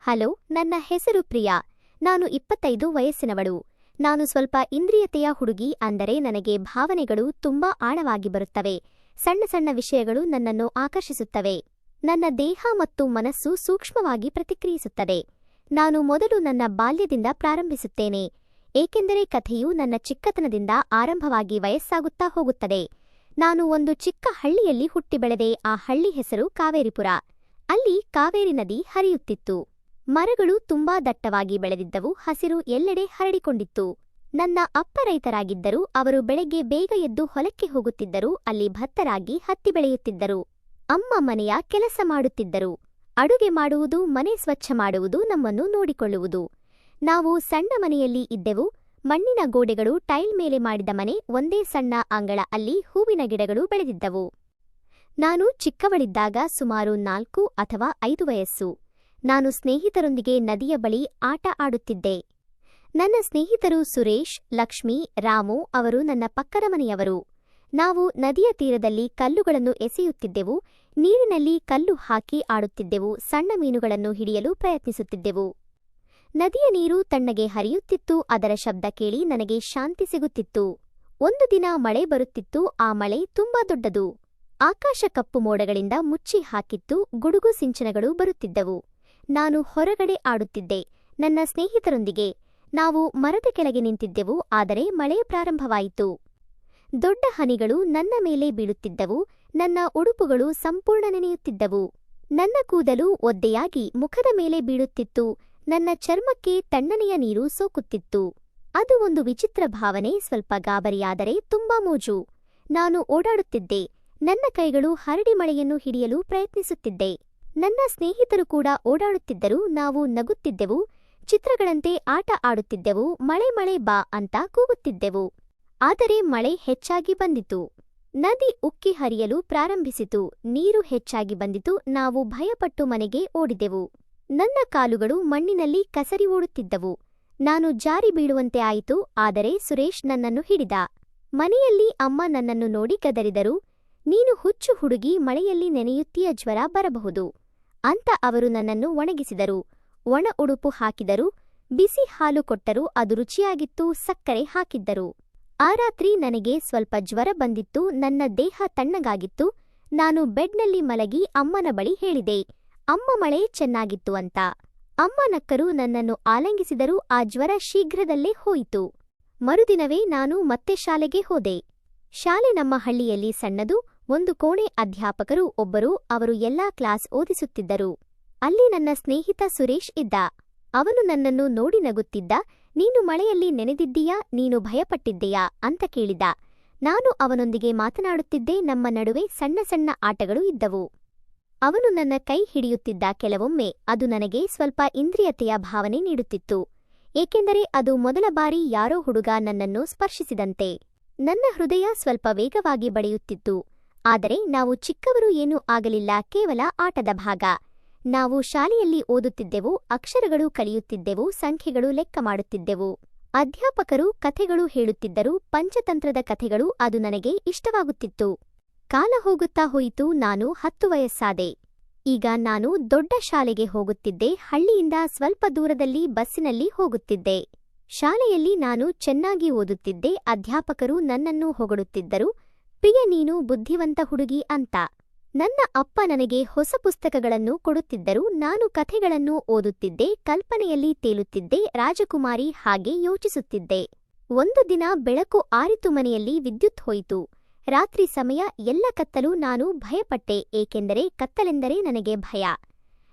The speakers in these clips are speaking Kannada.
ಹಲೋ, ನನ್ನ ಹೆಸರು ಪ್ರಿಯಾ. ನಾನು 25 ವಯಸ್ಸಿನವಳು. ನಾನು ಸ್ವಲ್ಪ ಇಂದ್ರಿಯತೆಯ ಹುಡುಗಿ. ಅಂದರೆ ನನಗೆ ಭಾವನೆಗಳು ತುಂಬಾ ಆಳವಾಗಿ ಬರುತ್ತವೆ. ಸಣ್ಣ ಸಣ್ಣ ವಿಷಯಗಳು ನನ್ನನ್ನು ಆಕರ್ಷಿಸುತ್ತವೆ. ನನ್ನ ದೇಹ ಮತ್ತು ಮನಸ್ಸು ಸೂಕ್ಷ್ಮವಾಗಿ ಪ್ರತಿಕ್ರಿಯಿಸುತ್ತದೆ. ನಾನು ಮೊದಲು ನನ್ನ ಬಾಲ್ಯದಿಂದ ಪ್ರಾರಂಭಿಸುತ್ತೇನೆ, ಏಕೆಂದರೆ ಕಥೆಯು ನನ್ನ ಚಿಕ್ಕತನದಿಂದ ಆರಂಭವಾಗಿ ವಯಸ್ಸಾಗುತ್ತಾ ಹೋಗುತ್ತದೆ. ನಾನು ಒಂದು ಚಿಕ್ಕ ಹಳ್ಳಿಯಲ್ಲಿ ಹುಟ್ಟಿ ಬೆಳೆದೆ. ಆ ಹಳ್ಳಿ ಹೆಸರು ಕಾವೇರಿಪುರ. ಅಲ್ಲಿ ಕಾವೇರಿ ನದಿ ಹರಿಯುತ್ತಿತ್ತು. ಮರಗಳು ತುಂಬಾ ದಟ್ಟವಾಗಿ ಬೆಳೆದಿದ್ದವು. ಹಸಿರು ಎಲ್ಲೆಡೆ ಹರಡಿಕೊಂಡಿತ್ತು. ನನ್ನ ಅಪ್ಪ ರೈತರಾಗಿದ್ದರು. ಅವರು ಬೆಳಗ್ಗೆ ಬೇಗ ಎದ್ದು ಹೊಲಕ್ಕೆ ಹೋಗುತ್ತಿದ್ದರು. ಅಲ್ಲಿ ಭತ್ತರಾಗಿ ಹತ್ತಿ ಬೆಳೆಯುತ್ತಿದ್ದರು. ಅಮ್ಮ ಮನೆಯ ಕೆಲಸ ಮಾಡುತ್ತಿದ್ದರು. ಅಡುಗೆ ಮಾಡುವುದು, ಮನೆ ಸ್ವಚ್ಛ ಮಾಡುವುದು, ನಮ್ಮನ್ನು ನೋಡಿಕೊಳ್ಳುವುದು. ನಾವು ಸಣ್ಣ ಮನೆಯಲ್ಲಿ ಇದ್ದೆವು. ಮಣ್ಣಿನ ಗೋಡೆಗಳು, ಟೈಲ್ ಮೇಲೆ ಮಾಡಿದ ಮನೆ, ಒಂದೇ ಸಣ್ಣ ಅಂಗಳ. ಅಲ್ಲಿ ಹೂವಿನ ಗಿಡಗಳು ಬೆಳೆದಿದ್ದವು. ನಾನು ಚಿಕ್ಕವಳಿದ್ದಾಗ ಸುಮಾರು 4 ಅಥವಾ 5 ವಯಸ್ಸು. ನಾನು ಸ್ನೇಹಿತರೊಂದಿಗೆ ನದಿಯ ಬಳಿ ಆಟ ಆಡುತ್ತಿದ್ದೆ. ನನ್ನ ಸ್ನೇಹಿತರು ಸುರೇಶ್, ಲಕ್ಷ್ಮಿ, ರಾಮು. ಅವರು ನನ್ನ ಪಕ್ಕದ ಮನೆಯವರು. ನಾವು ನದಿಯ ತೀರದಲ್ಲಿ ಕಲ್ಲುಗಳನ್ನು ಎಸೆಯುತ್ತಿದ್ದೆವು. ನೀರಿನಲ್ಲಿ ಕಲ್ಲು ಹಾಕಿ ಆಡುತ್ತಿದ್ದೆವು. ಸಣ್ಣ ಮೀನುಗಳನ್ನು ಹಿಡಿಯಲು ಪ್ರಯತ್ನಿಸುತ್ತಿದ್ದೆವು. ನದಿಯ ನೀರು ತಣ್ಣಗೆ ಹರಿಯುತ್ತಿತ್ತು. ಅದರ ಶಬ್ದ ಕೇಳಿ ನನಗೆ ಶಾಂತಿ ಸಿಗುತ್ತಿತ್ತು. ಒಂದು ದಿನ ಮಳೆ ಬರುತ್ತಿತ್ತು. ಆ ಮಳೆ ತುಂಬಾ ದೊಡ್ಡದು. ಆಕಾಶ ಕಪ್ಪು ಮೋಡಗಳಿಂದ ಮುಚ್ಚಿ ಹಾಕಿತ್ತು. ಗುಡುಗು ಸಿಂಚನಗಳು ಬರುತ್ತಿದ್ದವು. ನಾನು ಹೊರಗಡೆ ಆಡುತ್ತಿದ್ದೆ ನನ್ನ ಸ್ನೇಹಿತರೊಂದಿಗೆ. ನಾವು ಮರದ ಕೆಳಗೆ ನಿಂತಿದ್ದೆವು. ಆದರೆ ಮಳೆ ಪ್ರಾರಂಭವಾಯಿತು. ದೊಡ್ಡ ಹನಿಗಳು ನನ್ನ ಮೇಲೆ ಬೀಳುತ್ತಿದ್ದವು. ನನ್ನ ಉಡುಪುಗಳು ಸಂಪೂರ್ಣ ನೆನೆಯುತ್ತಿದ್ದವು. ನನ್ನ ಕೂದಲು ಒದ್ದೆಯಾಗಿ ಮುಖದ ಮೇಲೆ ಬೀಳುತ್ತಿತ್ತು. ನನ್ನ ಚರ್ಮಕ್ಕೆ ತಣ್ಣನೆಯ ನೀರು ಸೋಕುತ್ತಿತ್ತು. ಅದು ಒಂದು ವಿಚಿತ್ರ ಭಾವನೆ. ಸ್ವಲ್ಪ ಗಾಬರಿಯಾದರೆ ತುಂಬಾ ಮೋಜು. ನಾನು ಓಡಾಡುತ್ತಿದ್ದೆ. ನನ್ನ ಕೈಗಳು ಹರಡಿ ಮಳೆಯನ್ನು ಹಿಡಿಯಲು ಪ್ರಯತ್ನಿಸುತ್ತಿದ್ದೆ. ನನ್ನ ಸ್ನೇಹಿತರು ಕೂಡ ಓಡಾಡುತ್ತಿದ್ದರು. ನಾವು ನಗುತ್ತಿದ್ದೆವು. ಚಿತ್ರಗಳಂತೆ ಆಟ ಆಡುತ್ತಿದ್ದೆವು. ಮಳೆ ಮಳೆ ಬಾ ಅಂತ ಕೂಗುತ್ತಿದ್ದೆವು. ಆದರೆ ಮಳೆ ಹೆಚ್ಚಾಗಿ ಬಂದಿತು. ನದಿ ಉಕ್ಕಿ ಹರಿಯಲು ಪ್ರಾರಂಭಿಸಿತು. ನೀರು ಹೆಚ್ಚಾಗಿ ಬಂದಿತು. ನಾವು ಭಯಪಟ್ಟು ಮನೆಗೆ ಓಡಿದೆವು. ನನ್ನ ಕಾಲುಗಳು ಮಣ್ಣಿನಲ್ಲಿ ಕಸರಿ ಓಡುತ್ತಿದ್ದವು. ನಾನು ಜಾರಿ ಬೀಳುವಂತೆ ಆಯಿತು. ಆದರೆ ಸುರೇಶ್ ನನ್ನನ್ನು ಹಿಡಿದ. ಮನೆಯಲ್ಲಿ ಅಮ್ಮ ನನ್ನನ್ನು ನೋಡಿ ಗದರಿದರು. ನೀನು ಹುಚ್ಚು ಹುಡುಗಿ, ಮಳೆಯಲ್ಲಿ ನೆನೆಯುತ್ತೀಯ, ಜ್ವರ ಬರಬಹುದು ಅಂತ ಅವರು ನನ್ನನ್ನು ಒಣಗಿಸಿದರು. ಒಣ ಉಡುಪು ಹಾಕಿದರು. ಬಿಸಿ ಹಾಲು ಕೊಟ್ಟರು. ಅದು ರುಚಿಯಾಗಿತ್ತು. ಸಕ್ಕರೆ ಹಾಕಿದ್ದರು. ಆ ರಾತ್ರಿ ನನಗೆ ಸ್ವಲ್ಪ ಜ್ವರ ಬಂದಿತ್ತು. ನನ್ನ ದೇಹ ತಣ್ಣಗಾಗಿತ್ತು. ನಾನು ಬೆಡ್ನಲ್ಲಿ ಮಲಗಿ ಅಮ್ಮನ ಬಳಿ ಹೇಳಿದೆ, ಅಮ್ಮ, ಮಳೆ ಚೆನ್ನಾಗಿತ್ತು ಅಂತ. ಅಮ್ಮ ನಕ್ಕರು. ನನ್ನನ್ನು ಆಲಂಗಿಸಿದರು. ಆ ಜ್ವರ ಶೀಘ್ರದಲ್ಲೇ ಹೋಯಿತು. ಮರುದಿನವೇ ನಾನು ಮತ್ತೆ ಶಾಲೆಗೆ ಹೋದೆ. ಶಾಲೆ ನಮ್ಮ ಹಳ್ಳಿಯಲ್ಲಿ ಸಣ್ಣದು. ಒಂದು ಕೋಣೆ. ಅಧ್ಯಾಪಕರು ಒಬ್ಬರು. ಅವರು ಎಲ್ಲಾ ಕ್ಲಾಸ್ ಓದಿಸುತ್ತಿದ್ದರು. ಅಲ್ಲಿ ನನ್ನ ಸ್ನೇಹಿತ ಸುರೇಶ್ ಇದ್ದ. ಅವನು ನನ್ನನ್ನು ನೋಡಿ ನಗುತ್ತಿದ್ದ. ನೀನು ಮಳೆಯಲ್ಲಿ ನೆನೆದಿದ್ದೀಯಾ? ನೀನು ಭಯಪಟ್ಟಿದ್ದೀಯಾ ಅಂತ ಕೇಳಿದ. ನಾನು ಅವನೊಂದಿಗೆ ಮಾತನಾಡುತ್ತಿದ್ದೆ. ನಮ್ಮ ನಡುವೆ ಸಣ್ಣ ಸಣ್ಣ ಆಟಗಳು ಇದ್ದವು. ಅವನು ನನ್ನ ಕೈ ಹಿಡಿಯುತ್ತಿದ್ದ. ಕೆಲವೊಮ್ಮೆ ಅದು ನನಗೆ ಸ್ವಲ್ಪ ಇಂದ್ರಿಯತೆಯ ಭಾವನೆ ನೀಡುತ್ತಿತ್ತು, ಏಕೆಂದರೆ ಅದು ಮೊದಲ ಬಾರಿ ಯಾರೋ ಹುಡುಗ ನನ್ನನ್ನು ಸ್ಪರ್ಶಿಸಿದಂತೆ. ನನ್ನ ಹೃದಯ ಸ್ವಲ್ಪ ವೇಗವಾಗಿ ಬಡಿಯುತ್ತಿತ್ತು. ಆದರೆ ನಾವು ಚಿಕ್ಕವರು, ಏನೂ ಆಗಲಿಲ್ಲ, ಕೇವಲ ಆಟದ ಭಾಗ. ನಾವು ಶಾಲೆಯಲ್ಲಿ ಓದುತ್ತಿದ್ದೆವು. ಅಕ್ಷರಗಳು ಕಲಿಯುತ್ತಿದ್ದೆವು. ಸಂಖ್ಯೆಗಳು ಲೆಕ್ಕ ಮಾಡುತ್ತಿದ್ದೆವು. ಅಧ್ಯಾಪಕರು ಕಥೆಗಳು ಹೇಳುತ್ತಿದ್ದರು. ಪಂಚತಂತ್ರದ ಕಥೆಗಳು. ಅದು ನನಗೆ ಇಷ್ಟವಾಗುತ್ತಿತ್ತು. ಕಾಲ ಹೋಗುತ್ತಾ ಹೋಯಿತು. ನಾನು 10 ವಯಸ್ಸಾದೆ. ಈಗ ನಾನು ದೊಡ್ಡ ಶಾಲೆಗೆ ಹೋಗುತ್ತಿದ್ದೆ. ಹಳ್ಳಿಯಿಂದ ಸ್ವಲ್ಪ ದೂರದಲ್ಲಿ ಬಸ್ಸಿನಲ್ಲಿ ಹೋಗುತ್ತಿದ್ದೆ. ಶಾಲೆಯಲ್ಲಿ ನಾನು ಚೆನ್ನಾಗಿ ಓದುತ್ತಿದ್ದೆ. ಅಧ್ಯಾಪಕರು ನನ್ನನ್ನು ಹೊಗಳುತ್ತಿದ್ದರು. ಪ್ರಿಯ, ನೀನು ಬುದ್ಧಿವಂತ ಹುಡುಗಿ ಅಂತ. ನನ್ನ ಅಪ್ಪ ನನಗೆ ಹೊಸ ಪುಸ್ತಕಗಳನ್ನು ಕೊಡುತ್ತಿದ್ದರು. ನಾನು ಕಥೆಗಳನ್ನು ಓದುತ್ತಿದ್ದೆ. ಕಲ್ಪನೆಯಲ್ಲಿ ತೇಲುತ್ತಿದ್ದೆ. ರಾಜಕುಮಾರಿ ಹಾಗೆ ಯೋಚಿಸುತ್ತಿದ್ದೆ. ಒಂದು ದಿನ ಬೆಳಕು ಆರಿತು. ಮನೆಯಲ್ಲಿ ವಿದ್ಯುತ್ ಹೋಯಿತು. ರಾತ್ರಿ ಸಮಯ. ಎಲ್ಲ ಕತ್ತಲು. ನಾನು ಭಯಪಟ್ಟೆ, ಏಕೆಂದರೆ ಕತ್ತಲೆಂದರೆ ನನಗೆ ಭಯ.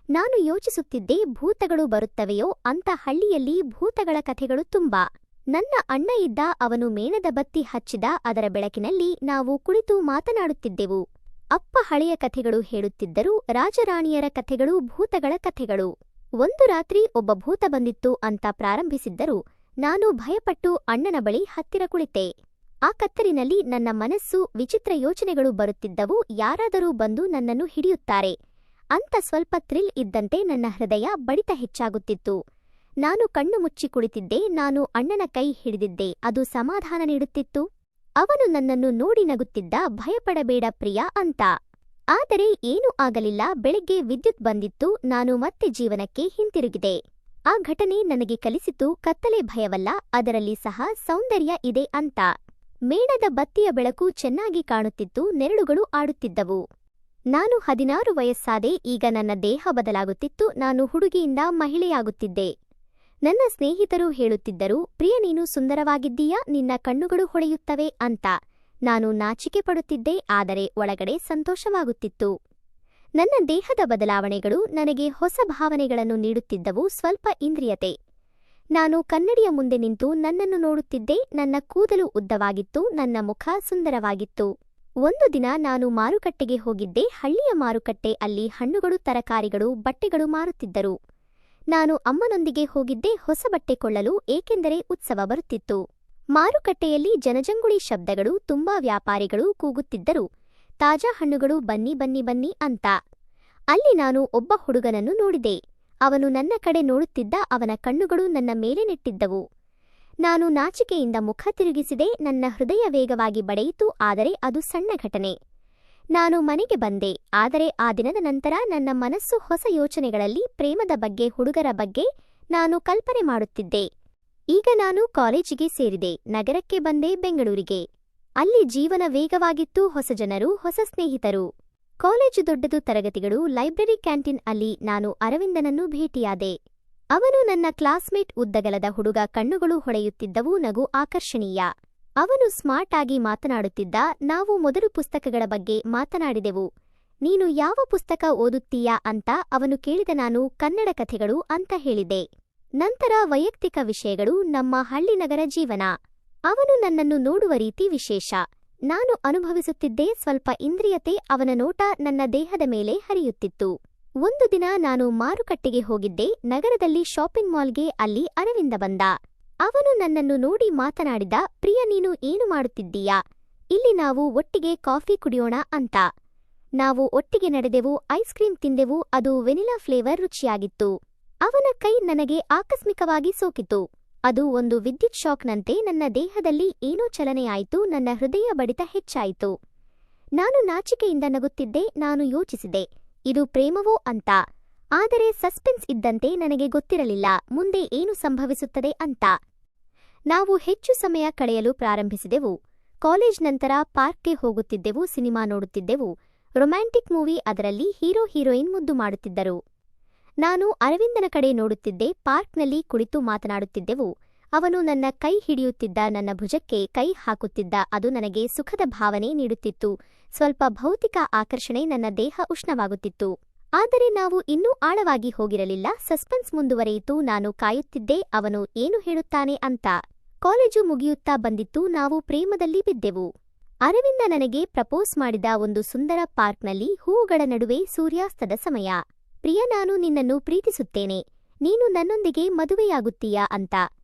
ನಾನು ಯೋಚಿಸುತ್ತಿದ್ದೆ, ಭೂತಗಳು ಬರುತ್ತವೆಯೋ ಅಂತ. ಹಳ್ಳಿಯಲ್ಲಿ ಭೂತಗಳ ಕಥೆಗಳು ತುಂಬಾ. ನನ್ನ ಅಣ್ಣ ಇದ್ದ. ಅವನು ಮೇಣದ ಬತ್ತಿ ಹಚ್ಚಿದ. ಅದರ ಬೆಳಕಿನಲ್ಲಿ ನಾವು ಕುಳಿತು ಮಾತನಾಡುತ್ತಿದ್ದೆವು. ಅಪ್ಪ ಹಳೆಯ ಕಥೆಗಳು ಹೇಳುತ್ತಿದ್ದರು. ರಾಜರಾಣಿಯರ ಕಥೆಗಳು, ಭೂತಗಳ ಕಥೆಗಳು. ಒಂದು ರಾತ್ರಿ ಒಬ್ಬ ಭೂತ ಬಂದಿತ್ತು ಅಂತ ಪ್ರಾರಂಭಿಸಿದ್ದರು. ನಾನು ಭಯಪಟ್ಟು ಅಣ್ಣನ ಬಳಿ ಹತ್ತಿರ ಕುಳಿತೆ. ಆ ಕತ್ತಲಿನಲ್ಲಿ ನನ್ನ ಮನಸ್ಸು ವಿಚಿತ್ರ ಯೋಚನೆಗಳು ಬರುತ್ತಿದ್ದವು. ಯಾರಾದರೂ ಬಂದು ನನ್ನನ್ನು ಹಿಡಿಯುತ್ತಾರೆ ಅಂತ ಸ್ವಲ್ಪ ಥ್ರಿಲ್ ಇದ್ದಂತೆ. ನನ್ನ ಹೃದಯ ಬಡಿತ ಹೆಚ್ಚಾಗುತ್ತಿತ್ತು. ನಾನು ಕಣ್ಣು ಮುಚ್ಚಿ ಕುಳಿತಿದ್ದೆ. ನಾನು ಅಣ್ಣನ ಕೈ ಹಿಡಿದಿದ್ದೆ. ಅದು ಸಮಾಧಾನ ನೀಡುತ್ತಿತ್ತು. ಅವನು ನನ್ನನ್ನು ನೋಡಿ ನಗುತ್ತಿದ್ದ. ಭಯಪಡಬೇಡ ಪ್ರಿಯಾ ಅಂತ. ಆದರೆ ಏನೂ ಆಗಲಿಲ್ಲ. ಬೆಳಗ್ಗೆ ವಿದ್ಯುತ್ ಬಂದಿತ್ತು. ನಾನು ಮತ್ತೆ ಜೀವನಕ್ಕೆ ಹಿಂತಿರುಗಿದೆ. ಆ ಘಟನೆ ನನಗೆ ಕಲಿಸಿತು, ಕತ್ತಲೆ ಭಯವಲ್ಲ, ಅದರಲ್ಲಿ ಸಹ ಸೌಂದರ್ಯ ಇದೆ ಅಂತ. ಮೇಣದ ಬತ್ತಿಯ ಬೆಳಕು ಚೆನ್ನಾಗಿ ಕಾಣುತ್ತಿತ್ತು. ನೆರಳುಗಳು ಆಡುತ್ತಿದ್ದವು. ನಾನು 16 ವಯಸ್ಸಾದೆ. ಈಗ ನನ್ನ ದೇಹ ಬದಲಾಗುತ್ತಿತ್ತು. ನಾನು ಹುಡುಗಿಯಿಂದ ಮಹಿಳೆಯಾಗುತ್ತಿದ್ದೆ. ನನ್ನ ಸ್ನೇಹಿತರು ಹೇಳುತ್ತಿದ್ದರು, ಪ್ರಿಯ ನೀನು ಸುಂದರವಾಗಿದ್ದೀಯಾ, ನಿನ್ನ ಕಣ್ಣುಗಳು ಹೊಳೆಯುತ್ತವೆ ಅಂತ. ನಾನು ನಾಚಿಕೆ ಪಡುತ್ತಿದ್ದೆ, ಆದರೆ ಒಳಗಡೆ ಸಂತೋಷವಾಗುತ್ತಿತ್ತು. ನನ್ನ ದೇಹದ ಬದಲಾವಣೆಗಳು ನನಗೆ ಹೊಸ ಭಾವನೆಗಳನ್ನು ನೀಡುತ್ತಿದ್ದವು. ಸ್ವಲ್ಪ ಇಂದ್ರಿಯತೆ. ನಾನು ಕನ್ನಡಿಯ ಮುಂದೆ ನಿಂತು ನನ್ನನ್ನು ನೋಡುತ್ತಿದ್ದೆ. ನನ್ನ ಕೂದಲು ಉದ್ದವಾಗಿತ್ತು. ನನ್ನ ಮುಖ ಸುಂದರವಾಗಿತ್ತು. ಒಂದು ದಿನ ನಾನು ಮಾರುಕಟ್ಟೆಗೆ ಹೋಗಿದ್ದೆ. ಹಳ್ಳಿಯ ಮಾರುಕಟ್ಟೆ. ಅಲ್ಲಿ ಹಣ್ಣುಗಳು, ತರಕಾರಿಗಳು, ಬಟ್ಟೆಗಳು ಮಾರುತ್ತಿದ್ದರು. ನಾನು ಅಮ್ಮನೊಂದಿಗೆ ಹೋಗಿದ್ದೆ ಹೊಸ ಬಟ್ಟೆ ಕೊಳ್ಳಲು, ಏಕೆಂದರೆ ಉತ್ಸವ ಬರುತ್ತಿತ್ತು. ಮಾರುಕಟ್ಟೆಯಲ್ಲಿ ಜನಜಂಗುಳಿ ಶಬ್ದಗಳು. ತುಂಬಾ ವ್ಯಾಪಾರಿಗಳು ಕೂಗುತ್ತಿದ್ದರು, ತಾಜಾ ಹಣ್ಣುಗಳು, ಬನ್ನಿ ಬನ್ನಿ ಬನ್ನಿ ಅಂತ. ಅಲ್ಲಿ ನಾನು ಒಬ್ಬ ಹುಡುಗನನ್ನು ನೋಡಿದೆ. ಅವನು ನನ್ನ ಕಡೆ ನೋಡುತ್ತಿದ್ದ. ಅವನ ಕಣ್ಣುಗಳು ನನ್ನ ಮೇಲೆ ನೆಟ್ಟಿದ್ದವು. ನಾನು ನಾಚಿಕೆಯಿಂದ ಮುಖ ತಿರುಗಿಸಿದೆ. ನನ್ನ ಹೃದಯ ವೇಗವಾಗಿ ಬಡಿಯಿತು. ಆದರೆ ಅದು ಸಣ್ಣ ಘಟನೆ. ನಾನು ಮನೆಗೆ ಬಂದೆ. ಆದರೆ ಆ ದಿನದ ನಂತರ ನನ್ನ ಮನಸ್ಸು ಹೊಸ ಯೋಚನೆಗಳಲ್ಲಿ. ಪ್ರೇಮದ ಬಗ್ಗೆ, ಹುಡುಗರ ಬಗ್ಗೆ ನಾನು ಕಲ್ಪನೆ ಮಾಡುತ್ತಿದ್ದೆ. ಈಗ ನಾನು ಕಾಲೇಜಿಗೆ ಸೇರಿದೆ. ನಗರಕ್ಕೆ ಬಂದೆ, ಬೆಂಗಳೂರಿಗೆ. ಅಲ್ಲಿ ಜೀವನ ವೇಗವಾಗಿತ್ತು. ಹೊಸ ಜನರು, ಹೊಸ ಸ್ನೇಹಿತರು. ಕಾಲೇಜು ದೊಡ್ಡದು, ತರಗತಿಗಳು, ಲೈಬ್ರರಿ, ಕ್ಯಾಂಟೀನ್. ಅಲ್ಲಿ ನಾನು ಅರವಿಂದನನ್ನು ಭೇಟಿಯಾದೆ. ಅವನು ನನ್ನ ಕ್ಲಾಸ್ಮೇಟ್. ಉದ್ದಗಲದ ಹುಡುಗ. ಕಣ್ಣುಗಳು ಹೊಳೆಯುತ್ತಿದ್ದವು. ನಗು ಆಕರ್ಷಣೀಯ. ಅವನು ಸ್ಮಾರ್ಟ್ ಆಗಿ ಮಾತನಾಡುತ್ತಿದ್ದ. ನಾವು ಮೊದಲು ಪುಸ್ತಕಗಳ ಬಗ್ಗೆ ಮಾತನಾಡಿದೆವು. ನೀನು ಯಾವ ಪುಸ್ತಕ ಓದುತ್ತೀಯಾ ಅಂತ ಅವನು ಕೇಳಿದ. ನಾನು ಕನ್ನಡ ಕಥೆಗಳು ಅಂತ ಹೇಳಿದೆ. ನಂತರ ವೈಯಕ್ತಿಕ ವಿಷಯಗಳು, ನಮ್ಮ ಹಳ್ಳಿ ನಗರ ಜೀವನ. ಅವನು ನನ್ನನ್ನು ನೋಡುವ ರೀತಿ ವಿಶೇಷ. ನಾನು ಅನುಭವಿಸುತ್ತಿದ್ದೆ ಸ್ವಲ್ಪ ಇಂದ್ರಿಯತೆ. ಅವನ ನೋಟ ನನ್ನ ದೇಹದ ಮೇಲೆ ಹರಿಯುತ್ತಿತ್ತು. ಒಂದು ದಿನ ನಾನು ಮಾರುಕಟ್ಟೆಗೆ ಹೋಗಿದ್ದೆ, ನಗರದಲ್ಲಿ ಶಾಪಿಂಗ್ ಮಾಲ್ಗೆ. ಅಲ್ಲಿ ಅರವಿಂದ ಬಂದ. ಅವನು ನನ್ನನ್ನು ನೋಡಿ ಮಾತನಾಡಿದ, ಪ್ರಿಯ ನೀನು ಏನು ಮಾಡುತ್ತಿದ್ದೀಯಾ, ಇಲ್ಲಿ ನಾವು ಒಟ್ಟಿಗೆ ಕಾಫಿ ಕುಡಿಯೋಣ ಅಂತ. ನಾವು ಒಟ್ಟಿಗೆ ನಡೆದೆವು. Ice cream ತಿಂದೆವು. ಅದು ವೆನಿಲಾ ಫ್ಲೇವರ್ ರುಚಿಯಾಗಿತ್ತು. ಅವನ ಕೈ ನನಗೆ ಆಕಸ್ಮಿಕವಾಗಿ ಸೋಕಿತು. ಅದು ಒಂದು ವಿದ್ಯುತ್ ಶಾಕ್ನಂತೆ. ನನ್ನ ದೇಹದಲ್ಲಿ ಏನೋ ಚಲನೆಯಾಯಿತು. ನನ್ನ ಹೃದಯ ಬಡಿತ ಹೆಚ್ಚಾಯಿತು. ನಾನು ನಾಚಿಕೆಯಿಂದ ನಗುತ್ತಿದ್ದೆ. ನಾನು ಯೋಚಿಸಿದೆ, ಇದು ಪ್ರೇಮವೋ ಅಂತ. ಆದರೆ ಸಸ್ಪೆನ್ಸ್ ಇದ್ದಂತೆ. ನನಗೆ ಗೊತ್ತಿರಲಿಲ್ಲ ಮುಂದೆ ಏನು ಸಂಭವಿಸುತ್ತದೆ ಅಂತ. ನಾವು ಹೆಚ್ಚು ಸಮಯ ಕಳೆಯಲು ಪ್ರಾರಂಭಿಸಿದೆವು. ಕಾಲೇಜ್ ನಂತರ ಪಾರ್ಕ್ಗೆ ಹೋಗುತ್ತಿದ್ದೆವು. ಸಿನಿಮಾ ನೋಡುತ್ತಿದ್ದೆವು. Romantic movie. ಅದರಲ್ಲಿ ಹೀರೋ ಹೀರೋಯಿನ್ ಮುದ್ದು ಮಾಡುತ್ತಿದ್ದರು. ನಾನು ಅರವಿಂದನ ಕಡೆ ನೋಡುತ್ತಿದ್ದೆ. ಪಾರ್ಕ್ನಲ್ಲಿ ಕುಳಿತು ಮಾತನಾಡುತ್ತಿದ್ದೆವು. ಅವನು ನನ್ನ ಕೈ ಹಿಡಿಯುತ್ತಿದ್ದ. ನನ್ನ ಭುಜಕ್ಕೆ ಕೈ ಹಾಕುತ್ತಿದ್ದ. ಅದು ನನಗೆ ಸುಖದ ಭಾವನೆ ನೀಡುತ್ತಿತ್ತು. ಸ್ವಲ್ಪ ಭೌತಿಕ ಆಕರ್ಷಣೆ. ನನ್ನ ದೇಹ ಉಷ್ಣವಾಗುತ್ತಿತ್ತು. ಆದರೆ ನಾವು ಇನ್ನೂ ಆಳವಾಗಿ ಹೋಗಿರಲಿಲ್ಲ. ಸಸ್ಪೆನ್ಸ್ ಮುಂದುವರೆಯಿತು. ನಾನು ಕಾಯುತ್ತಿದ್ದೆ, ಅವನು ಏನು ಹೇಳುತ್ತಾನೆ ಅಂತ. ಕಾಲೇಜು ಮುಗಿಯುತ್ತಾ ಬಂದಿತ್ತು. ನಾವು ಪ್ರೇಮದಲ್ಲಿ ಬಿದ್ದೆವು. ಅರವಿಂದ ನನಗೆ ಪ್ರಪೋಸ್ ಮಾಡಿದ. ಒಂದು ಸುಂದರ ಪಾರ್ಕ್ನಲ್ಲಿ, ಹೂವುಗಳ ನಡುವೆ, ಸೂರ್ಯಾಸ್ತದ ಸಮಯ. ಪ್ರಿಯ, ನಾನು ನಿನ್ನನ್ನು ಪ್ರೀತಿಸುತ್ತೇನೆ. ನೀನು ನನ್ನೊಂದಿಗೆ ಮದುವೆಯಾಗುತ್ತೀಯಾ ಅಂತ.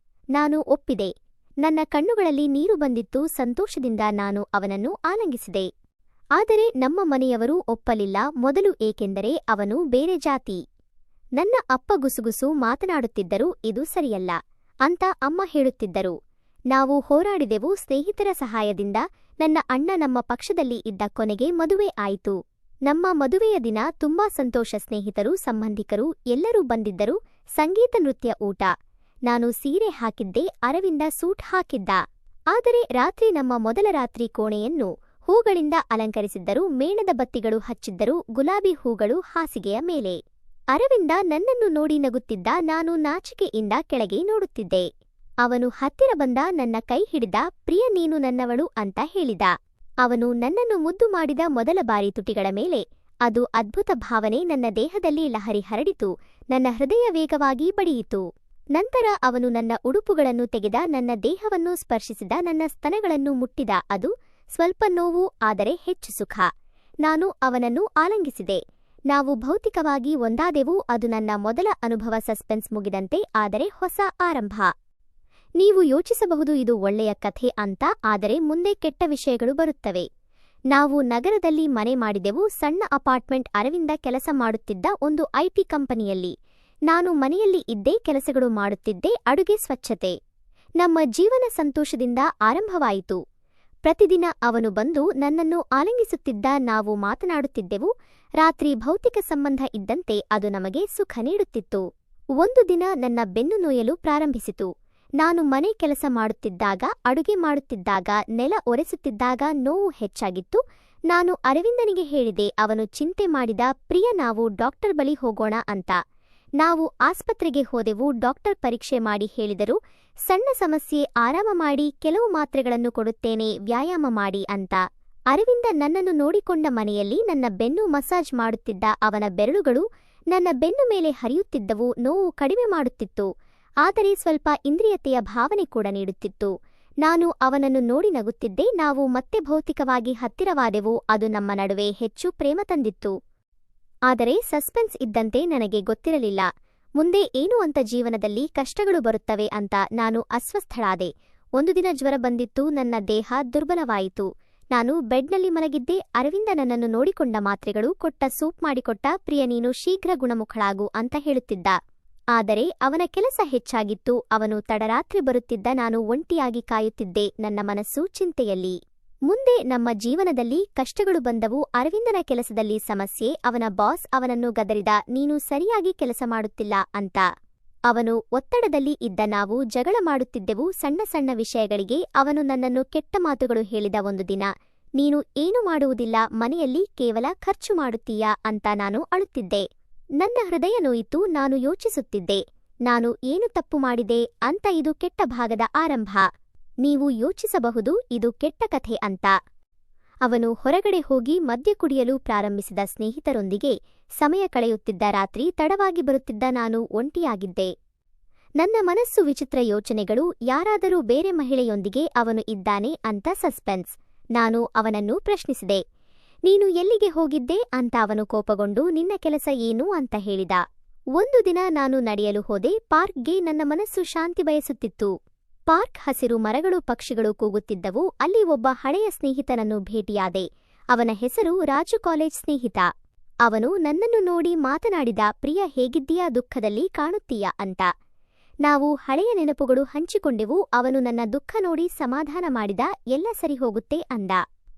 ನಾನು ಒಪ್ಪಿದೆ. ನನ್ನ ಕಣ್ಣುಗಳಲ್ಲಿ ನೀರು ಬಂದಿತ್ತು. ಸಂತೋಷದಿಂದ ನಾನು ಅವನನ್ನು ಆಲಿಂಗಿಸಿದೆ. ಆದರೆ ನಮ್ಮ ಮನೆಯವರು ಒಪ್ಪಲಿಲ್ಲ. ಮೊದಲು, ಏಕೆಂದರೆ ಅವನು ಬೇರೆ ಜಾತಿ. ನನ್ನ ಅಪ್ಪ ಗುಸುಗುಸು ಮಾತನಾಡುತ್ತಿದ್ದರು, ಇದು ಸರಿಯಲ್ಲ ಅಂತ ಅಮ್ಮ ಹೇಳುತ್ತಿದ್ದರು. ನಾವು ಹೋರಾಡಿದೆವು. ಸ್ನೇಹಿತರ ಸಹಾಯದಿಂದ ನನ್ನ ಅಣ್ಣ ನಮ್ಮ ಪಕ್ಷದಲ್ಲಿ ಇದ್ದ. ಕೊನೆಗೆ ಮದುವೆ ಆಯಿತು. ನಮ್ಮ ಮದುವೆಯ ದಿನ ತುಂಬಾ ಸಂತೋಷ. ಸ್ನೇಹಿತರು, ಸಂಬಂಧಿಕರು ಎಲ್ಲರೂ ಬಂದಿದ್ದರು. ಸಂಗೀತ, ನೃತ್ಯ, ಊಟ. ನಾನು ಸೀರೆ ಹಾಕಿದ್ದೆ. ಅರವಿಂದ ಸೂಟ್ ಹಾಕಿದ್ದ. ಆದರೆ ರಾತ್ರಿ, ನಮ್ಮ ಮೊದಲ ರಾತ್ರಿ, ಕೋಣೆಯನ್ನು ಹೂಗಳಿಂದ ಅಲಂಕರಿಸಿದ್ದರು. ಮೇಣದ ಬತ್ತಿಗಳು ಹಚ್ಚಿದ್ದರು. ಗುಲಾಬಿ ಹೂಗಳು ಹಾಸಿಗೆಯ ಮೇಲೆ. ಅರವಿಂದ ನನ್ನನ್ನು ನೋಡಿ ನಗುತ್ತಿದ್ದ. ನಾನು ನಾಚಿಕೆಯಿಂದ ಕೆಳಗೆ ನೋಡುತ್ತಿದ್ದೆ. ಅವನು ಹತ್ತಿರ ಬಂದ. ನನ್ನ ಕೈ ಹಿಡಿದ. ಪ್ರಿಯ, ನೀನು ನನ್ನವಳು ಅಂತ ಹೇಳಿದ. ಅವನು ನನ್ನನ್ನು ಮುದ್ದು ಮಾಡಿದ. ಮೊದಲ ಬಾರಿ ತುಟಿಗಳ ಮೇಲೆ. ಅದು ಅದ್ಭುತ ಭಾವನೆ. ನನ್ನ ದೇಹದಲ್ಲಿ ಲಹರಿ ಹರಡಿತು. ನನ್ನ ಹೃದಯ ವೇಗವಾಗಿ ಬಡಿಯಿತು. ನಂತರ ಅವನು ನನ್ನ ಉಡುಪುಗಳನ್ನು ತೆಗೆದ. ನನ್ನ ದೇಹವನ್ನು ಸ್ಪರ್ಶಿಸಿದ. ನನ್ನ ಸ್ತನಗಳನ್ನು ಮುಟ್ಟಿದ. ಅದು ಸ್ವಲ್ಪ ನೋವು, ಆದರೆ ಹೆಚ್ಚು ಸುಖ. ನಾನು ಅವನನ್ನು ಆಲಿಂಗಿಸಿದೆ. ನಾವು ಭೌತಿಕವಾಗಿ ಒಂದಾದೆವು. ಅದು ನನ್ನ ಮೊದಲ ಅನುಭವ. ಸಸ್ಪೆನ್ಸ್ ಮುಗಿದಂತೆ, ಆದರೆ ಹೊಸ ಆರಂಭ. ನೀವು ಯೋಚಿಸಬಹುದು, ಇದು ಒಳ್ಳೆಯ ಕಥೆ ಅಂತ. ಆದರೆ ಮುಂದೆ ಕೆಟ್ಟ ವಿಷಯಗಳು ಬರುತ್ತವೆ. ನಾವು ನಗರದಲ್ಲಿ ಮನೆ ಮಾಡಿದೆವು. ಸಣ್ಣ ಅಪಾರ್ಟ್ಮೆಂಟ್. ಅರವಿಂದ ಕೆಲಸ ಮಾಡುತ್ತಿದ್ದ ಒಂದು ಐಟಿ ಕಂಪನಿಯಲ್ಲಿ. ನಾನು ಮನೆಯಲ್ಲಿ ಇದ್ದೆ. ಕೆಲಸಗಳು ಮಾಡುತ್ತಿದ್ದೆ. ಅಡುಗೆ, ಸ್ವಚ್ಛತೆ. ನಮ್ಮ ಜೀವನ ಸಂತೋಷದಿಂದ ಆರಂಭವಾಯಿತು. ಪ್ರತಿದಿನ ಅವನು ಬಂದು ನನ್ನನ್ನು ಆಲಿಂಗಿಸುತ್ತಿದ್ದ, ನಾವು ಮಾತನಾಡುತ್ತಿದ್ದೆವು. ರಾತ್ರಿ ಭೌತಿಕ ಸಂಬಂಧ ಇದ್ದಂತೆ ಅದು ನಮಗೆ ಸುಖ ನೀಡುತ್ತಿತ್ತು. ಒಂದು ದಿನ ನನ್ನ ಬೆನ್ನು ನೋಯಲು ಪ್ರಾರಂಭಿಸಿತು. ನಾನು ಮನೆ ಕೆಲಸ ಮಾಡುತ್ತಿದ್ದಾಗ, ಅಡುಗೆ ಮಾಡುತ್ತಿದ್ದಾಗ, ನೆಲ ಒರೆಸುತ್ತಿದ್ದಾಗ ನೋವು ಹೆಚ್ಚಾಗಿತ್ತು. ನಾನು ಅರವಿಂದನಿಗೆ ಹೇಳಿದೆ. ಅವನು ಚಿಂತೆ ಮಾಡಿದ. ಪ್ರಿಯ, ನಾವು ಡಾಕ್ಟರ್ ಬಳಿ ಹೋಗೋಣ ಅಂತ. ನಾವು ಆಸ್ಪತ್ರೆಗೆ ಹೋದೆವು. ಡಾಕ್ಟರ್ ಪರೀಕ್ಷೆ ಮಾಡಿ ಹೇಳಿದರು, ಸಣ್ಣ ಸಮಸ್ಯೆ, ಆರಾಮ ಮಾಡಿ, ಕೆಲವು ಮಾತ್ರೆಗಳನ್ನು ಕೊಡುತ್ತೇನೆ, ವ್ಯಾಯಾಮ ಮಾಡಿ ಅಂತ. ಅರವಿಂದ ನನ್ನನ್ನು ನೋಡಿಕೊಂಡ. ಮನೆಯಲ್ಲಿ ನನ್ನ ಬೆನ್ನು ಮಸಾಜ್ ಮಾಡುತ್ತಿದ್ದ. ಅವನ ಬೆರಳುಗಳು ನನ್ನ ಬೆನ್ನು ಮೇಲೆ ಹರಿಯುತ್ತಿದ್ದವು. ನೋವು ಕಡಿಮೆ ಮಾಡುತ್ತಿತ್ತು, ಆದರೆ ಸ್ವಲ್ಪ ಇಂದ್ರಿಯತೆಯ ಭಾವನೆ ಕೂಡ ನೀಡುತ್ತಿತ್ತು. ನಾನು ಅವನನ್ನು ನೋಡಿ ನಗುತ್ತಿದ್ದೆ. ನಾವು ಮತ್ತೆ ಭೌತಿಕವಾಗಿ ಹತ್ತಿರವಾದೆವು. ಅದು ನಮ್ಮ ನಡುವೆ ಹೆಚ್ಚು ಪ್ರೇಮ ತಂದಿತ್ತು. ಆದರೆ ಸಸ್ಪೆನ್ಸ್ ಇದ್ದಂತೆ ನನಗೆ ಗೊತ್ತಿರಲಿಲ್ಲ ಮುಂದೆ ಏನು ಅಂತ. ಜೀವನದಲ್ಲಿ ಕಷ್ಟಗಳು ಬರುತ್ತವೆ ಅಂತ ನಾನು ಅಸ್ವಸ್ಥಳಾದೆ. ಒಂದು ದಿನ ಜ್ವರ ಬಂದಿತ್ತು. ನನ್ನ ದೇಹ ದುರ್ಬಲವಾಯಿತು. ನಾನು ಬೆಡ್ನಲ್ಲಿ ಮಲಗಿದ್ದೆ. ಅರವಿಂದ ನನ್ನನ್ನು ನೋಡಿಕೊಂಡ. ಮಾತ್ರೆಗಳು ಕೊಟ್ಟ, ಸೂಪ್ ಮಾಡಿಕೊಟ್ಟ. ಪ್ರಿಯ, ನೀನು ಶೀಘ್ರ ಗುಣಮುಖಳಾಗು ಅಂತ ಹೇಳುತ್ತಿದ್ದ. ಆದರೆ ಅವನ ಕೆಲಸ ಹೆಚ್ಚಾಗಿತ್ತು. ಅವನು ತಡರಾತ್ರಿ ಬರುತ್ತಿದ್ದ. ನಾನು ಒಂಟಿಯಾಗಿ ಕಾಯುತ್ತಿದ್ದೆ, ನನ್ನ ಮನಸ್ಸು ಚಿಂತೆಯಲ್ಲಿ. ಮುಂದೆ ನಮ್ಮ ಜೀವನದಲ್ಲಿ ಕಷ್ಟಗಳು ಬಂದವು. ಅರವಿಂದನ ಕೆಲಸದಲ್ಲಿ ಸಮಸ್ಯೆ. ಅವನ ಬಾಸ್ ಅವನನ್ನು ಗದರಿದ, ನೀನು ಸರಿಯಾಗಿ ಕೆಲಸ ಮಾಡುತ್ತಿಲ್ಲ ಅಂತ. ಅವನು ಒತ್ತಡದಲ್ಲಿ ಇದ್ದ. ನಾವು ಜಗಳ ಮಾಡುತ್ತಿದ್ದೆವು ಸಣ್ಣ ಸಣ್ಣ ವಿಷಯಗಳಿಗೆ. ಅವನು ನನ್ನನ್ನು ಕೆಟ್ಟ ಮಾತುಗಳು ಹೇಳಿದ. ಒಂದು ದಿನ, ನೀನು ಏನು ಮಾಡುವುದಿಲ್ಲ, ಮನೆಯಲ್ಲಿ ಕೇವಲ ಖರ್ಚು ಮಾಡುತ್ತೀಯಾ ಅಂತ ನಾನು ಅಳುತ್ತಿದ್ದೆ. ನನ್ನ ಹೃದಯ ನೋಯಿತು. ನಾನು ಯೋಚಿಸುತ್ತಿದ್ದೆ, ನಾನು ಏನು ತಪ್ಪು ಮಾಡಿದೆ ಅಂತ. ಇದು ಕೆಟ್ಟ ಭಾಗದ ಆರಂಭ. ನೀವು ಯೋಚಿಸಬಹುದು, ಇದು ಕೆಟ್ಟ ಕಥೆ ಅಂತ. ಅವನು ಹೊರಗಡೆ ಹೋಗಿ ಮದ್ಯ ಕುಡಿಯಲು ಪ್ರಾರಂಭಿಸಿದ. ಸ್ನೇಹಿತರೊಂದಿಗೆ ಸಮಯ ಕಳೆಯುತ್ತಿದ್ದ. ರಾತ್ರಿ ತಡವಾಗಿ ಬರುತ್ತಿದ್ದ. ನಾನು ಒಂಟಿಯಾಗಿದ್ದೆ. ನನ್ನ ಮನಸ್ಸು ವಿಚಿತ್ರ ಯೋಚನೆಗಳು. ಯಾರಾದರೂ ಬೇರೆ ಮಹಿಳೆಯೊಂದಿಗೆ ಅವನು ಇದ್ದಾನೆ ಅಂತ ಸಸ್ಪೆನ್ಸ್. ನಾನು ಅವನನ್ನು ಪ್ರಶ್ನಿಸಿದೆ, ನೀನು ಎಲ್ಲಿಗೆ ಹೋಗಿದ್ದೆ ಅಂತ. ಅವನು ಕೋಪಗೊಂಡು, ನಿನ್ನ ಕೆಲಸ ಏನು ಅಂತ ಹೇಳಿದ. ಒಂದು ದಿನ ನಾನು ನಡೆಯಲು ಹೋದೆ ಪಾರ್ಕ್ಗೆ. ನನ್ನ ಮನಸ್ಸು ಶಾಂತಿ ಬಯಸುತ್ತಿತ್ತು. ಪಾರ್ಕ್ ಹಸಿರು ಮರಗಳು, ಪಕ್ಷಿಗಳು ಕೂಗುತ್ತಿದ್ದವು. ಅಲ್ಲಿ ಒಬ್ಬ ಹಳೆಯ ಸ್ನೇಹಿತನನ್ನು ಭೇಟಿಯಾದೆ. ಅವನ ಹೆಸರು ರಾಜು, ಕಾಲೇಜ್ ಸ್ನೇಹಿತ. ಅವನು ನನ್ನನ್ನು ನೋಡಿ ಮಾತನಾಡಿದ, ಪ್ರಿಯ, ಹೇಗಿದ್ದೀಯಾ, ದುಃಖದಲ್ಲಿ ಕಾಣುತ್ತೀಯಾ ಅಂತ. ನಾವು ಹಳೆಯ ನೆನಪುಗಳು ಹಂಚಿಕೊಂಡೆವು. ಅವನು ನನ್ನ ದುಃಖ ನೋಡಿ ಸಮಾಧಾನ ಮಾಡಿದ. ಎಲ್ಲ ಸರಿ ಹೋಗುತ್ತೆ ಅಂದ.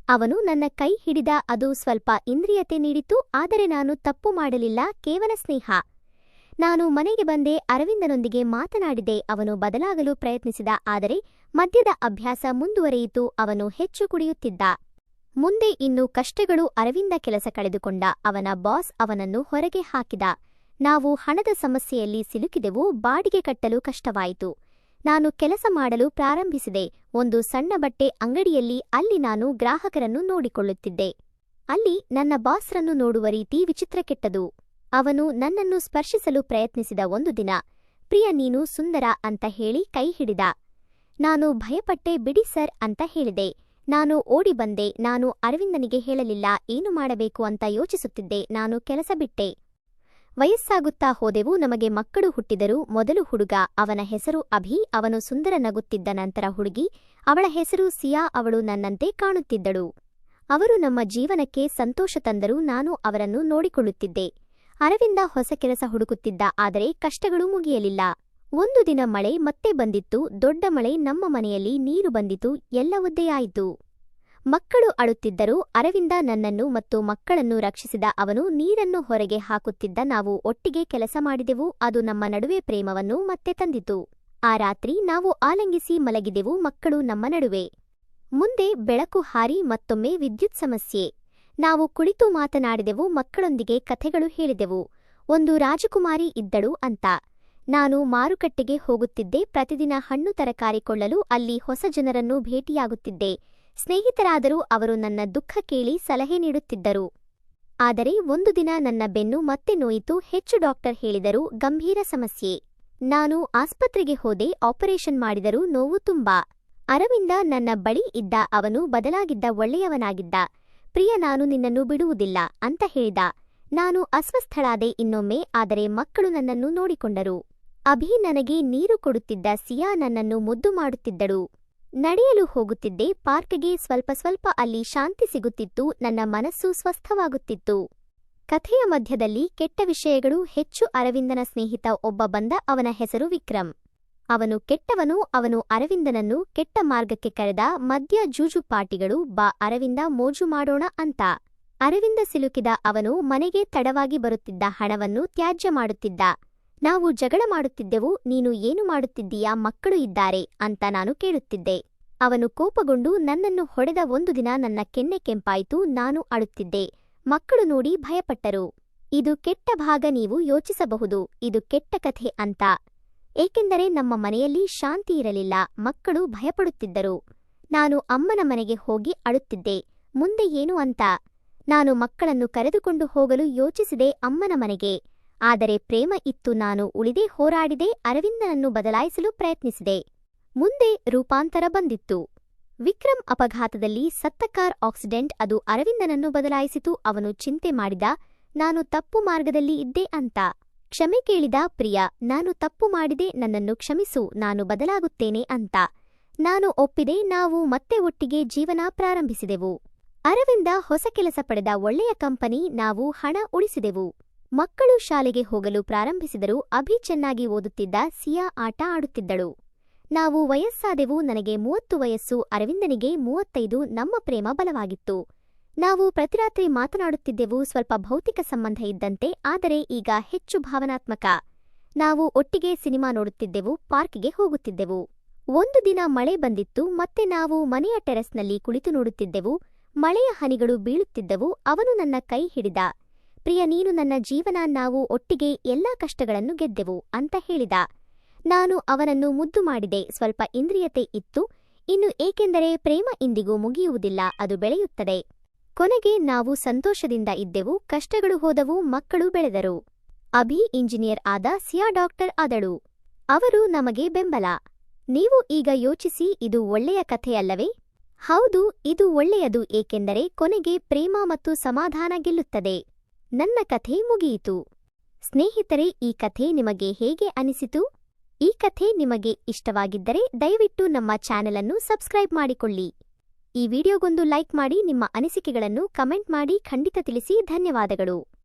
ಅವನು ನನ್ನ ಕೈ ಹಿಡಿದ. ಅದು ಸ್ವಲ್ಪ ಇಂದ್ರಿಯತೆ ನೀಡಿತು, ಆದರೆ ನಾನು ತಪ್ಪು ಮಾಡಲಿಲ್ಲ, ಕೇವಲ ಸ್ನೇಹ. ನಾನು ಮನೆಗೆ ಬಂದೆ. ಅರವಿಂದನೊಂದಿಗೆ ಮಾತನಾಡಿದೆ. ಅವನು ಬದಲಾಗಲು ಪ್ರಯತ್ನಿಸಿದ, ಆದರೆ ಮದ್ಯದ ಅಭ್ಯಾಸ ಮುಂದುವರಿಯಿತು. ಅವನು ಹೆಚ್ಚು ಕುಡಿಯುತ್ತಿದ್ದ. ಮುಂದೆ ಇನ್ನೂ ಕಷ್ಟಗಳು. ಅರವಿಂದ ಕೆಲಸ ಕಳೆದುಕೊಂಡ. ಅವನ ಬಾಸ್ ಅವನನ್ನು ಹೊರಗೆ ಹಾಕಿದ. ನಾವು ಹಣದ ಸಮಸ್ಯೆಯಲ್ಲಿ ಸಿಲುಕಿದೆವು. ಬಾಡಿಗೆ ಕಟ್ಟಲು ಕಷ್ಟವಾಯಿತು. ನಾನು ಕೆಲಸ ಮಾಡಲು ಪ್ರಾರಂಭಿಸಿದೆ ಒಂದು ಸಣ್ಣ ಬಟ್ಟೆ ಅಂಗಡಿಯಲ್ಲಿ. ಅಲ್ಲಿ ನಾನು ಗ್ರಾಹಕರನ್ನು ನೋಡಿಕೊಳ್ಳುತ್ತಿದ್ದೆ. ಅಲ್ಲಿ ನನ್ನ ಬಾಸ್ರನ್ನು ನೋಡುವ ರೀತಿ ವಿಚಿತ್ರ, ಕೆಟ್ಟದು. ಅವನು ನನ್ನನ್ನು ಸ್ಪರ್ಶಿಸಲು ಪ್ರಯತ್ನಿಸಿದ. ಒಂದು ದಿನ, ಪ್ರಿಯ, ನೀನು ಸುಂದರ ಅಂತ ಹೇಳಿ ಕೈ ಹಿಡಿದ. ನಾನು ಭಯಪಟ್ಟೆ. ಬಿಡಿ ಸರ್ ಅಂತ ಹೇಳಿದೆ. ನಾನು ಓಡಿ ಬಂದೆ. ನಾನು ಅರವಿಂದನಿಗೆ ಹೇಳಲಿಲ್ಲ ಏನು ಮಾಡಬೇಕು ಅಂತ ಯೋಚಿಸುತ್ತಿದ್ದೆ. ನಾನು ಕೆಲಸ ಬಿಟ್ಟೆ. ವಯಸ್ಸಾಗುತ್ತಾ ಹೋದೆವು. ನಮಗೆ ಮಕ್ಕಳು ಹುಟ್ಟಿದರು. ಮೊದಲು ಹುಡುಗ, ಅವನ ಹೆಸರು ಅಭಿ. ಅವನು ಸುಂದರ, ನಗುತ್ತಿದ್ದ. ನಂತರ ಹುಡುಗಿ, ಅವಳ ಹೆಸರು ಸಿಯಾ. ಅವಳು ನನ್ನಂತೆ ಕಾಣುತ್ತಿದ್ದಳು. ಅವರು ನಮ್ಮ ಜೀವನಕ್ಕೆ ಸಂತೋಷ ತಂದರು. ನಾನು ಅವರನ್ನು ನೋಡಿಕೊಳ್ಳುತ್ತಿದ್ದೆ. ಅರವಿಂದ ಹೊಸ ಕೆಲಸ ಹುಡುಕುತ್ತಿದ್ದ. ಆದರೆ ಕಷ್ಟಗಳು ಮುಗಿಯಲಿಲ್ಲ. ಒಂದು ದಿನ ಮಳೆ ಮತ್ತೆ ಬಂದಿತ್ತು. ದೊಡ್ಡ ಮಳೆ. ನಮ್ಮ ಮನೆಯಲ್ಲಿ ನೀರು ಬಂದಿತು. ಎಲ್ಲ ಒದ್ದೆಯಾಯಿತು. ಮಕ್ಕಳು ಅಳುತ್ತಿದ್ದರು. ಅರವಿಂದ ನನ್ನನ್ನು ಮತ್ತು ಮಕ್ಕಳನ್ನು ರಕ್ಷಿಸಿದ. ಅವನು ನೀರನ್ನು ಹೊರಗೆ ಹಾಕುತ್ತಿದ್ದ. ನಾವು ಒಟ್ಟಿಗೆ ಕೆಲಸ ಮಾಡಿದೆವು. ಅದು ನಮ್ಮ ನಡುವೆ ಪ್ರೇಮವನ್ನು ಮತ್ತೆ ತಂದಿತು. ಆ ರಾತ್ರಿ ನಾವು ಆಲಿಂಗಿಸಿ ಮಲಗಿದೆವು, ಮಕ್ಕಳು ನಮ್ಮ ನಡುವೆ. ಮುಂದೆ ಬೆಳಕು ಹಾರಿ ಮತ್ತೊಮ್ಮೆ ವಿದ್ಯುತ್ ಸಮಸ್ಯೆ. ನಾವು ಕುಳಿತು ಮಾತನಾಡಿದೆವು. ಮಕ್ಕಳೊಂದಿಗೆ ಕಥೆಗಳು ಹೇಳಿದೆವು. ಒಂದು ರಾಜಕುಮಾರಿ ಇದ್ದಳು ಅಂತ. ನಾನು ಮಾರುಕಟ್ಟೆಗೆ ಹೋಗುತ್ತಿದ್ದೆ. ಪ್ರತಿದಿನ ಹಣ್ಣು ತರಕಾರಿ ಕೊಳ್ಳಲು. ಅಲ್ಲಿ ಹೊಸ ಜನರನ್ನು ಭೇಟಿಯಾಗುತ್ತಿದ್ದೆ. ಸ್ನೇಹಿತರಾದರೂ ಅವರು ನನ್ನ ದುಃಖ ಕೇಳಿ ಸಲಹೆ ನೀಡುತ್ತಿದ್ದರು. ಆದರೆ ಒಂದು ದಿನ ನನ್ನ ಬೆನ್ನು ಮತ್ತೆ ನೋಯಿತು. ಹೆಚ್ಚು. ಡಾಕ್ಟರ್ ಹೇಳಿದರು, ಗಂಭೀರ ಸಮಸ್ಯೆ. ನಾನು ಆಸ್ಪತ್ರೆಗೆ ಹೋದೆ. ಆಪರೇಷನ್ ಮಾಡಿದರು. ನೋವು ತುಂಬಾ. ಅರವಿಂದ ನನ್ನ ಬಳಿ ಇದ್ದ. ಅವನು ಬದಲಾಗಿದ್ದ, ಒಳ್ಳೆಯವನಾಗಿದ್ದ. ಪ್ರಿಯ, ನಾನು ನಿನ್ನನ್ನು ಬಿಡುವುದಿಲ್ಲ ಅಂತ ಹೇಳಿದ. ನಾನು ಅಸ್ವಸ್ಥಳಾದೆ ಇನ್ನೊಮ್ಮೆ. ಆದರೆ ಮಕ್ಕಳು ನನ್ನನ್ನು ನೋಡಿಕೊಂಡರು. ಅಭಿ ನನಗೆ ನೀರು ಕೊಡುತ್ತಿದ್ದ. ಸಿಯಾ ನನ್ನನ್ನು ಮುದ್ದು ಮಾಡುತ್ತಿದ್ದಳು. ನಡೆಯಲು ಹೋಗುತ್ತಿದ್ದೆ ಪಾರ್ಕ್ಗೆ. ಸ್ವಲ್ಪ ಸ್ವಲ್ಪ ಅಲ್ಲಿ ಶಾಂತಿ ಸಿಗುತ್ತಿತ್ತು. ನನ್ನ ಮನಸ್ಸು ಸ್ವಸ್ಥವಾಗುತ್ತಿತ್ತು. ಕಥೆಯ ಮಧ್ಯದಲ್ಲಿ ಕೆಟ್ಟ ವಿಷಯಗಳು ಹೆಚ್ಚು. ಅರವಿಂದನ ಸ್ನೇಹಿತ ಒಬ್ಬ ಬಂದ. ಅವನ ಹೆಸರು ವಿಕ್ರಮ್. ಅವನು ಕೆಟ್ಟವನು. ಅವನು ಅರವಿಂದನನ್ನು ಕೆಟ್ಟ ಮಾರ್ಗಕ್ಕೆ ಕರೆದ. ಮದ್ಯ ಜೂಜುಪಾಟಿಗಳು, ಬಾ ಅರವಿಂದ ಮೋಜು ಮಾಡೋಣ ಅಂತ. ಅರವಿಂದ ಸಿಲುಕಿದ. ಅವನು ಮನೆಗೆ ತಡವಾಗಿ ಬರುತ್ತಿದ್ದ. ಹಣವನ್ನು ತ್ಯಾಜ್ಯ ಮಾಡುತ್ತಿದ್ದ. ನಾವು ಜಗಳ ಮಾಡುತ್ತಿದ್ದೆವು. ನೀನು ಏನು ಮಾಡುತ್ತಿದ್ದೀಯಾ, ಮಕ್ಕಳು ಇದ್ದಾರೆ ಅಂತ ನಾನು ಕೇಳುತ್ತಿದ್ದೆ. ಅವನು ಕೋಪಗೊಂಡು ನನ್ನನ್ನು ಹೊಡೆದ. ಒಂದು ದಿನ ನನ್ನ ಕೆನ್ನೆ ಕೆಂಪಾಯಿತು. ನಾನು ಅಳುತ್ತಿದ್ದೆ. ಮಕ್ಕಳು ನೋಡಿ ಭಯಪಟ್ಟರು. ಇದು ಕೆಟ್ಟ ಭಾಗ. ನೀವು ಯೋಚಿಸಬಹುದು ಇದು ಕೆಟ್ಟ ಕಥೆ ಅಂತ. ಏಕೆಂದರೆ ನಮ್ಮ ಮನೆಯಲ್ಲಿ ಶಾಂತಿ ಇರಲಿಲ್ಲ. ಮಕ್ಕಳು ಭಯಪಡುತ್ತಿದ್ದರು. ನಾನು ಅಮ್ಮನ ಮನೆಗೆ ಹೋಗಿ ಅಳುತ್ತಿದ್ದೆ. ಮುಂದೆ ಏನು ಅಂತ ನಾನು ಮಕ್ಕಳನ್ನು ಕರೆದುಕೊಂಡು ಹೋಗಲು ಯೋಚಿಸಿದೆ ಅಮ್ಮನ ಮನೆಗೆ. ಆದರೆ ಪ್ರೇಮ ಇತ್ತು. ನಾನು ಉಳಿದೇ ಹೋರಾಡಿದೆ. ಅರವಿಂದನನ್ನು ಬದಲಾಯಿಸಲು ಪ್ರಯತ್ನಿಸಿದೆ. ಮುಂದೆ ರೂಪಾಂತರ ಬಂದಿತ್ತು. ವಿಕ್ರಮ್ ಅಪಘಾತದಲ್ಲಿ ಸತ್ತ. Car accident. ಅದು ಅರವಿಂದನನ್ನು ಬದಲಾಯಿಸಿತು. ಅವನು ಚಿಂತೆ ಮಾಡಿದ, ನಾನು ತಪ್ಪು ಮಾರ್ಗದಲ್ಲಿ ಇದ್ದೆ ಅಂತ. ಕ್ಷಮೆ ಕೇಳಿದ. ಪ್ರಿಯಾ, ನಾನು ತಪ್ಪು ಮಾಡಿದೆ, ನನ್ನನ್ನು ಕ್ಷಮಿಸು, ನಾನು ಬದಲಾಗುತ್ತೇನೆ ಅಂತ. ನಾನು ಒಪ್ಪಿದೆ. ನಾವು ಮತ್ತೆ ಒಟ್ಟಿಗೆ ಜೀವನ ಪ್ರಾರಂಭಿಸಿದೆವು. ಅರವಿಂದ ಹೊಸ ಕೆಲಸ ಪಡೆದ. ಒಳ್ಳೆಯ ಕಂಪನಿ. ನಾವು ಹಣ ಉಳಿಸಿದೆವು. ಮಕ್ಕಳು ಶಾಲೆಗೆ ಹೋಗಲು ಪ್ರಾರಂಭಿಸಿದರು. ಅಭಿ ಚೆನ್ನಾಗಿ ಓದುತ್ತಿದ್ದ. ಸಿಯಾ ಆಟ ಆಡುತ್ತಿದ್ದಳು. ನಾವು ವಯಸ್ಸಾದೆವು. ನನಗೆ 30 ವಯಸ್ಸು, ಅರವಿಂದನಿಗೆ 35. ನಮ್ಮ ಪ್ರೇಮ ಬಲವಾಗಿತ್ತು. ನಾವು ಪ್ರತಿರಾತ್ರಿ ಮಾತನಾಡುತ್ತಿದ್ದೆವು. ಸ್ವಲ್ಪ ಭೌತಿಕ ಸಂಬಂಧ ಇದ್ದಂತೆ, ಆದರೆ ಈಗ ಹೆಚ್ಚು ಭಾವನಾತ್ಮಕ. ನಾವು ಒಟ್ಟಿಗೆ ಸಿನಿಮಾ ನೋಡುತ್ತಿದ್ದೆವು, ಪಾರ್ಕ್ಗೆ ಹೋಗುತ್ತಿದ್ದೆವು. ಒಂದು ದಿನ ಮಳೆ ಬಂದಿತ್ತು. ಮತ್ತೆ ನಾವು ಮನೆಯ ಟೆರೆಸ್ನಲ್ಲಿ ಕುಳಿತು ನೋಡುತ್ತಿದ್ದೆವು. ಮಳೆಯ ಹನಿಗಳು ಬೀಳುತ್ತಿದ್ದವು. ಅವನು ನನ್ನ ಕೈ ಹಿಡಿದ. ಪ್ರಿಯ, ನೀನು ನನ್ನ ಜೀವನ. ನಾವು ಒಟ್ಟಿಗೆ ಎಲ್ಲಾ ಕಷ್ಟಗಳನ್ನು ಗೆದ್ದೆವು ಅಂತ ಹೇಳಿದ. ನಾನು ಅವನನ್ನು ಮುದ್ದು ಮಾಡಿದೆ. ಸ್ವಲ್ಪ ಇಂದ್ರಿಯತೆ ಇತ್ತು ಇನ್ನು, ಏಕೆಂದರೆ ಪ್ರೇಮ ಇಂದಿಗೂ ಮುಗಿಯುವುದಿಲ್ಲ, ಅದು ಬೆಳೆಯುತ್ತದೆ. ಕೊನೆಗೆ ನಾವು ಸಂತೋಷದಿಂದ ಇದ್ದೆವು. ಕಷ್ಟಗಳು ಹೋದವು. ಮಕ್ಕಳು ಬೆಳೆದರು. ಅಭಿ ಇಂಜಿನಿಯರ್ ಆದ. ಸಿಯಾ ಡಾಕ್ಟರ್ ಆದಳು. ಅವರು ನಮಗೆ ಬೆಂಬಲ. ನೀವು ಈಗ ಯೋಚಿಸಿ, ಇದು ಒಳ್ಳೆಯ ಕಥೆಯಲ್ಲವೇ? ಹೌದು, ಇದು ಒಳ್ಳೆಯದು. ಏಕೆಂದರೆ ಕೊನೆಗೆ ಪ್ರೇಮ ಮತ್ತು ಸಮಾಧಾನ ಗೆಲ್ಲುತ್ತದೆ. ನನ್ನ ಕಥೆ ಮುಗಿಯಿತು. ಸ್ನೇಹಿತರೆ, ಈ ಕಥೆ ನಿಮಗೆ ಹೇಗೆ ಅನಿಸಿತು? ಈ ಕಥೆ ನಿಮಗೆ ಇಷ್ಟವಾಗಿದ್ದರೆ ದಯವಿಟ್ಟು ನಮ್ಮ ಚಾನೆಲ್ ಅನ್ನು ಸಬ್ಸ್ಕ್ರೈಬ್ ಮಾಡಿಕೊಳ್ಳಿ. ಈ ವಿಡಿಯೋಗೊಂದು ಲೈಕ್ ಮಾಡಿ. ನಿಮ್ಮ ಅನಿಸಿಕೆಗಳನ್ನು ಕಮೆಂಟ್ ಮಾಡಿ ಖಂಡಿತ ತಿಳಿಸಿ. ಧನ್ಯವಾದಗಳು.